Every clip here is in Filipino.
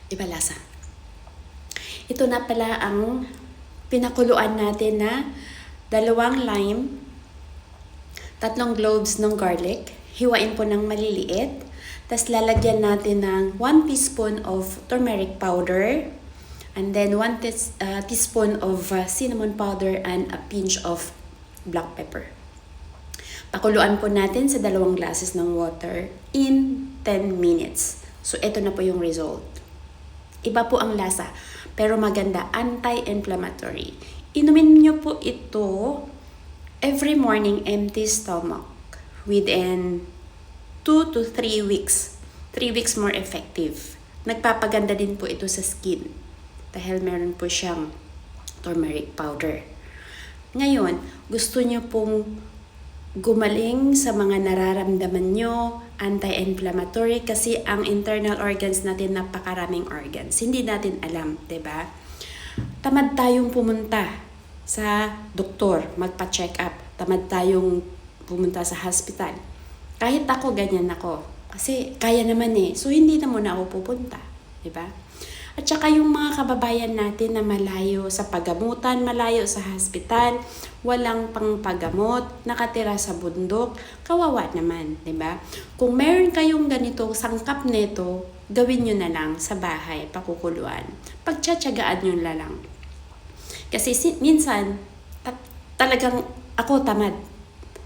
Iba lasa. Ito na pala ang pinakuluan natin na 2 lime, 3 cloves ng garlic, hiwain po ng maliliit, tapos lalagyan natin ng 1 teaspoon of turmeric powder, and then 1 teaspoon of cinnamon powder and a pinch of black pepper. Pakuluan po natin sa 2 glasses ng water in 10 minutes. So, ito na po yung result. Iba po ang lasa, pero maganda, anti-inflammatory. Inumin nyo po ito every morning, empty stomach, within 2 to 3 weeks. 3 weeks more effective. Nagpapaganda din po ito sa skin dahil meron po siyang turmeric powder. Ngayon, gusto nyo pong gumaling sa mga nararamdaman nyo, anti-inflammatory, kasi ang internal organs natin napakaraming organs. Hindi natin alam, 'di ba? Tamad tayong pumunta sa doktor, magpa-check up. Tamad tayong pumunta sa hospital. Kahit ako, ganyan ako. Kasi kaya naman So, hindi na muna ako pupunta. 'Di ba? At saka yung mga kababayan natin na malayo sa paggamutan, malayo sa hospital, walang pangpagamot, nakatira sa bundok, kawawa naman, 'di ba? Kung meron kayong ganito, sangkap nito, gawin nyo na lang sa bahay, pakukuluan. Pagtsatsagaan nyo na lang. Kasi minsan, talagang ako tamad.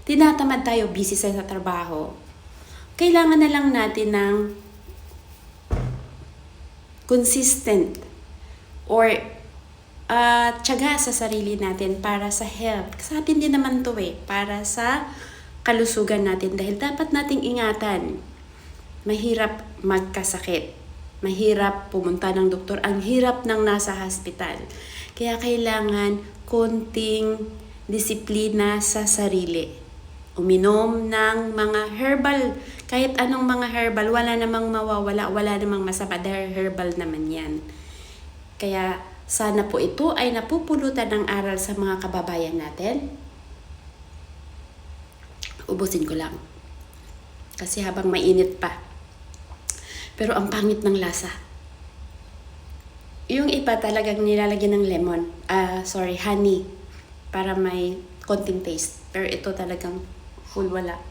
Tinatamad tayo, busy sa trabaho. Kailangan na lang natin ng consistent or tiyaga sa sarili natin para sa health. Sa atin din naman to para sa kalusugan natin dahil dapat nating ingatan. Mahirap magkasakit. Mahirap pumunta ng doktor. Ang hirap ng nasa hospital. Kaya kailangan konting disiplina sa sarili. Uminom ng mga herbal, kahit anong mga herbal, wala namang mawawala, wala namang masama dahil herbal naman yan. Kaya sana po ito ay napupulutan ng aral sa mga kababayan natin. Ubusin ko lang. Kasi habang mainit pa. Pero ang pangit ng lasa. Yung iba talagang nilalagyan ng lemon, honey, para may konting taste. Pero ito talagang full wala.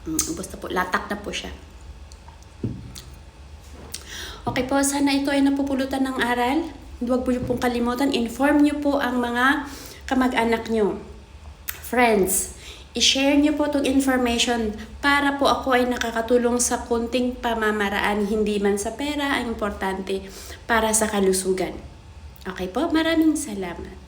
Basta po, latak na po siya. Okay po, sana ito ay napupulutan ng aral. Huwag po niyo pong kalimutan, inform niyo po ang mga kamag-anak niyo. Friends, i-share niyo po itong information para po ako ay nakakatulong sa konting pamamaraan, hindi man sa pera, ang importante para sa kalusugan. Okay po, maraming salamat.